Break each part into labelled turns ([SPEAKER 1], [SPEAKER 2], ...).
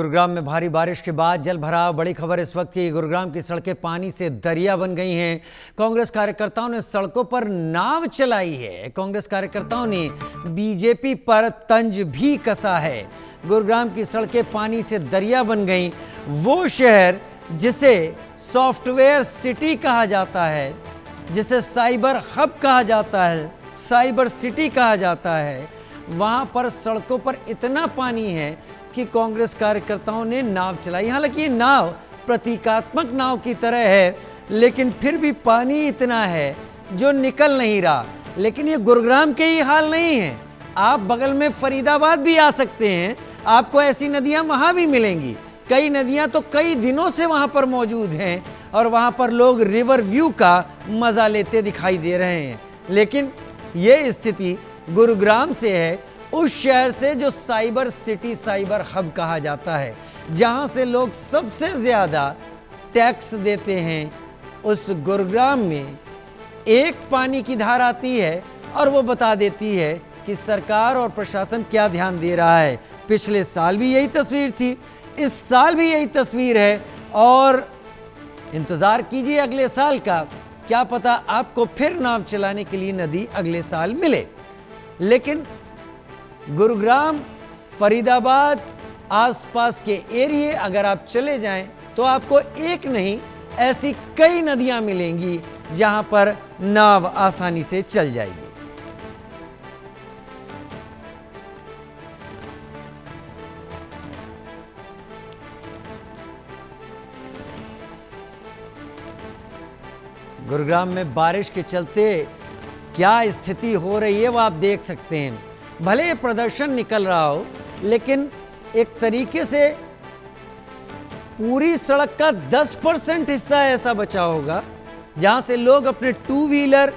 [SPEAKER 1] गुरुग्राम में भारी बारिश के बाद जल भराव। बड़ी खबर इस वक्त की, गुरुग्राम की सड़कें पानी से दरिया बन गई हैं। कांग्रेस कार्यकर्ताओं ने सड़कों पर नाव चलाई है। कांग्रेस कार्यकर्ताओं ने बीजेपी पर तंज भी कसा है। गुरुग्राम की सड़कें पानी से दरिया बन गई। वो शहर जिसे सॉफ्टवेयर सिटी कहा जाता है, जिसे साइबर हब कहा जाता है, साइबर सिटी कहा जाता है, वहां पर सड़कों पर इतना पानी है कि कांग्रेस कार्यकर्ताओं ने नाव चलाई। हालांकि ये नाव प्रतीकात्मक नाव की तरह है, लेकिन फिर भी पानी इतना है जो निकल नहीं रहा। लेकिन ये गुरुग्राम के ही हाल नहीं है। आप बगल में फरीदाबाद भी आ सकते हैं, आपको ऐसी नदियां वहां भी मिलेंगी। कई नदियां तो कई दिनों से वहां पर मौजूद हैं और वहां पर लोग रिवर व्यू का मजा लेते दिखाई दे रहे हैं। लेकिन ये स्थिति गुरुग्राम से है, उस शहर से जो साइबर सिटी, साइबर हब कहा जाता है, जहां से लोग सबसे ज्यादा टैक्स देते हैं। उस गुरुग्राम में एक पानी की धार आती है और वो बता देती है कि सरकार और प्रशासन क्या ध्यान दे रहा है। पिछले साल भी यही तस्वीर थी, इस साल भी यही तस्वीर है और इंतजार कीजिए अगले साल का। क्या पता आपको फिर नाव चलाने के लिए नदी अगले साल मिले। लेकिन गुरुग्राम, फरीदाबाद, आसपास के एरिए अगर आप चले जाएं तो आपको एक नहीं ऐसी कई नदियां मिलेंगी जहां पर नाव आसानी से चल जाएगी। गुरुग्राम में बारिश के चलते क्या स्थिति हो रही है वो आप देख सकते हैं। भले ये प्रदर्शन निकल रहा हो, लेकिन एक तरीके से पूरी सड़क का 10% हिस्सा ऐसा बचा होगा जहां से लोग अपने टू व्हीलर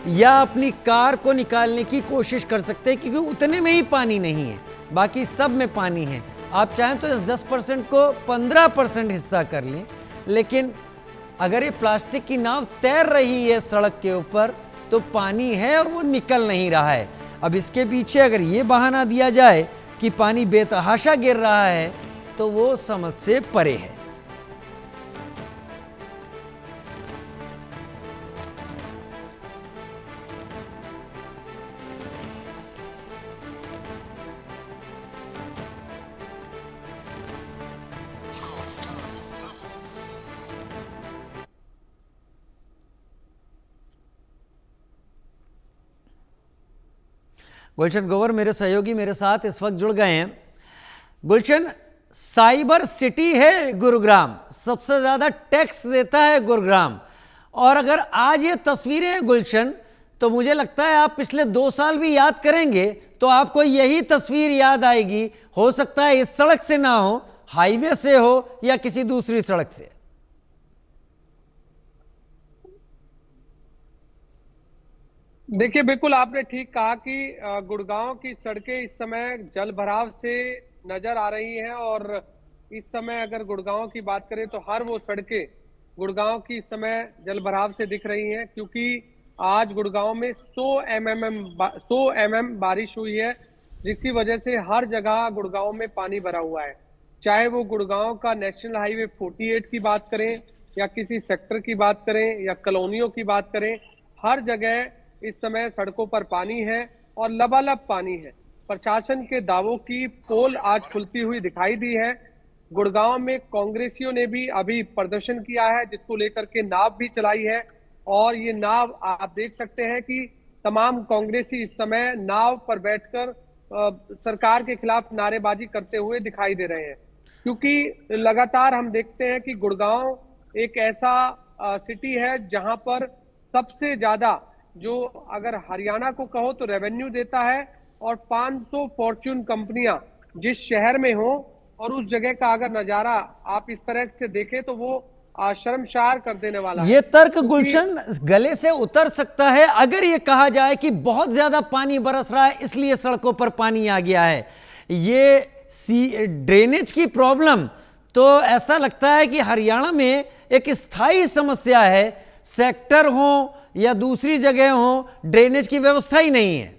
[SPEAKER 1] या अपनी कार को निकालने की कोशिश कर सकते हैं, क्योंकि उतने में ही पानी नहीं है, बाकी सब में पानी है। आप चाहें तो इस 10% को 15% हिस्सा कर लें, लेकिन अगर ये प्लास्टिक की नाव तैर रही है सड़क के ऊपर तो पानी है और वो निकल नहीं रहा है। अब इसके पीछे अगर ये बहाना दिया जाए कि पानी बेतहाशा गिर रहा है तो वो समझ से परे है। गुलशन गोवर मेरे सहयोगी मेरे साथ इस वक्त जुड़ गए हैं। गुलशन, साइबर सिटी है गुरुग्राम, सबसे ज्यादा टैक्स देता है गुरुग्राम, और अगर आज ये तस्वीरें हैं गुलशन, तो मुझे लगता है आप पिछले 2 साल भी याद करेंगे तो आपको यही तस्वीर याद आएगी। हो सकता है इस सड़क से ना हो, हाईवे से हो या किसी दूसरी सड़क से।
[SPEAKER 2] देखिए, बिल्कुल आपने ठीक कहा कि गुड़गांव की सड़कें इस समय जल भराव से नजर आ रही हैं और इस समय अगर गुड़गांव की बात करें तो हर वो सड़कें गुड़गांव की इस समय जल भराव से दिख रही हैं, क्योंकि आज गुड़गांव में 100 mm बारिश हुई है, जिसकी वजह से हर जगह गुड़गांव में पानी भरा हुआ है। चाहे वो गुड़गांव का नेशनल हाईवे 48 की बात करें या किसी सेक्टर की बात करें या कॉलोनियों की बात करें, हर जगह इस समय सड़कों पर पानी है और लबालब पानी है। प्रशासन के दावों की पोल आज खुलती हुई दिखाई दी है। गुड़गांव में कांग्रेसियों ने भी अभी प्रदर्शन किया है, जिसको लेकर के नाव भी चलाई है और ये नाव आप देख सकते हैं कि तमाम कांग्रेसी इस समय नाव पर बैठकर सरकार के खिलाफ नारेबाजी करते हुए दिखाई दे रहे हैं, क्योंकि लगातार हम देखते हैं कि गुड़गांव एक ऐसा सिटी है जहां पर सबसे ज्यादा जो अगर हरियाणा को कहो तो रेवेन्यू देता है, और 500 फॉर्च्यून कंपनियां जिस शहर में हो और उस जगह का अगर नजारा आप इस तरह से देखें तो वो शर्मसार कर देने वाला है।
[SPEAKER 1] ये तर्क गुलशन गले से उतर सकता है अगर ये कहा जाए कि बहुत ज्यादा पानी बरस रहा है इसलिए सड़कों पर पानी आ गया है। ये ड्रेनेज की प्रॉब्लम तो ऐसा लगता है कि हरियाणा में एक स्थायी समस्या है। सेक्टर हो या दूसरी जगह हो, ड्रेनेज की व्यवस्था ही नहीं है।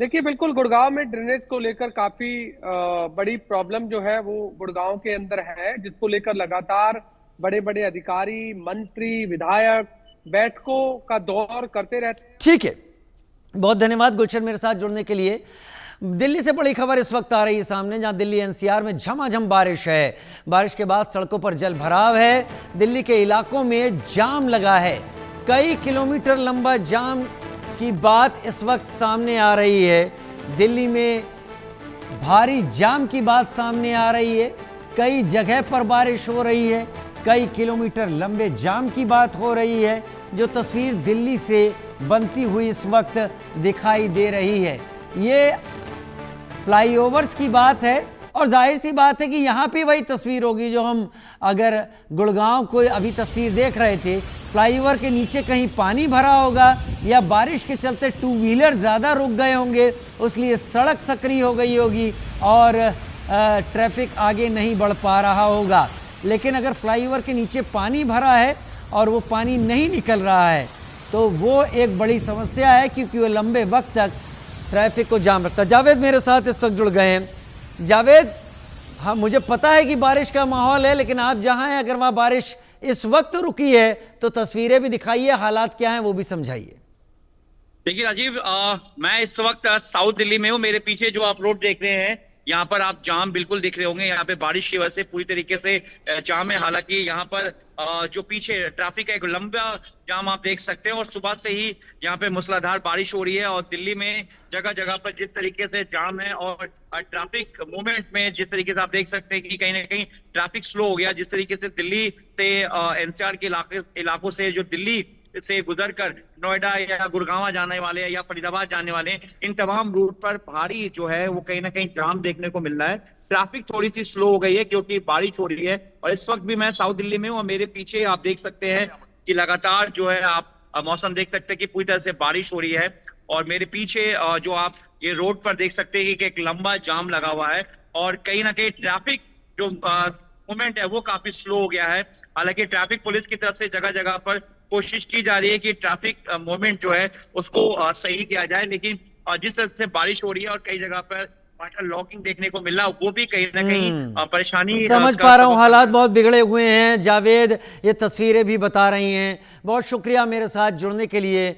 [SPEAKER 2] देखिए बिल्कुल गुड़गांव में ड्रेनेज को लेकर काफी बड़ी प्रॉब्लम जो है वो गुड़गांव के अंदर है, जिसको लेकर लगातार बड़े बड़े अधिकारी, मंत्री, विधायक बैठकों का दौर करते रहते हैं।
[SPEAKER 1] ठीक है, बहुत धन्यवाद गुलशन मेरे साथ जुड़ने के लिए। दिल्ली से बड़ी खबर इस वक्त आ रही है सामने, जहां दिल्ली एनसीआर में झमाझम बारिश है। बारिश के बाद सड़कों पर जल भराव है, दिल्ली के इलाकों में जाम लगा है। कई किलोमीटर लंबा जाम की बात इस वक्त सामने आ रही है। दिल्ली में भारी जाम की बात सामने आ रही है, कई जगह पर बारिश हो रही है, कई किलोमीटर लंबे जाम की बात हो रही है। जो तस्वीर दिल्ली से बनती हुई इस वक्त दिखाई दे रही है, ये फ्लाईओवर्स की बात है और जाहिर सी बात है कि यहाँ पे वही तस्वीर होगी जो हम अगर गुड़गांव को अभी तस्वीर देख रहे थे। फ्लाईओवर के नीचे कहीं पानी भरा होगा या बारिश के चलते टू व्हीलर ज़्यादा रुक गए होंगे, इसलिए सड़क सक्रिय हो गई होगी और ट्रैफिक आगे नहीं बढ़ पा रहा होगा। लेकिन अगर फ्लाईओवर के नीचे पानी भरा है और वो पानी नहीं निकल रहा है तो वो एक बड़ी समस्या है, क्योंकि वो लंबे वक्त तक ट्रैफिक को जाम रखता है। जावेद मेरे साथ इस वक्त जुड़ गए हैं। जावेद, हाँ मुझे पता है कि बारिश का माहौल है, लेकिन आप जहां हैं अगर वहां बारिश इस वक्त रुकी है तो तस्वीरें भी दिखाइए, हालात क्या हैं वो भी समझाइए।
[SPEAKER 3] देखिए राजीव, मैं इस वक्त साउथ दिल्ली में हूँ। मेरे पीछे जो आप रोड देख रहे हैं, यहाँ पर आप जाम बिल्कुल दिख रहे होंगे। यहाँ पे बारिश की वजह से पूरी तरीके से जाम है। हालांकि यहाँ पर जो पीछे ट्रैफिक है, एक लंबा जाम आप देख सकते हैं और सुबह से ही यहाँ पे मूसलाधार बारिश हो रही है और दिल्ली में जगह जगह पर जिस तरीके से जाम है और ट्रैफिक मूवमेंट में जिस तरीके से आप देख सकते हैं कि कहीं ना कहीं ट्रैफिक स्लो हो गया। जिस तरीके से दिल्ली से एनसीआर के इलाकों से जो दिल्ली से गुजरकर नोएडा या गुड़गांव जाने वाले या फरीदाबाद जाने वाले, इन तमाम रूट पर भारी जो है वो कहीं ना कहीं जाम देखने को मिल रहा है। ट्रैफिक थोड़ी सी स्लो हो गई है क्योंकि बारिश हो रही है और इस वक्त भी मैं साउथ दिल्ली में हूँ और मेरे पीछे आप देख सकते हैं कि लगातार जो है आप मौसम देख सकते हैं कि पूरी तरह से बारिश हो रही है और मेरे पीछे जो आप ये रोड पर देख सकते हैं कि एक लंबा जाम लगा हुआ है और कहीं ना कहीं ट्रैफिक जो मूवमेंट है वो काफी स्लो हो गया है। हालांकि ट्रैफिक पुलिस की तरफ से जगह जगह पर कोशिश की जा रही है कि ट्रैफिक मूवमेंट जो है उसको सही किया जाए, लेकिन जिस तरह से बारिश हो रही है और कई जगह पर वाटर लॉकिंग देखने को मिल रहा है, वो भी कहीं ना कहीं परेशानी
[SPEAKER 1] समझ पा रहा हूँ। हालात बहुत बिगड़े हुए हैं जावेद, ये तस्वीरें भी बता रही हैं। बहुत शुक्रिया मेरे साथ जुड़ने के लिए।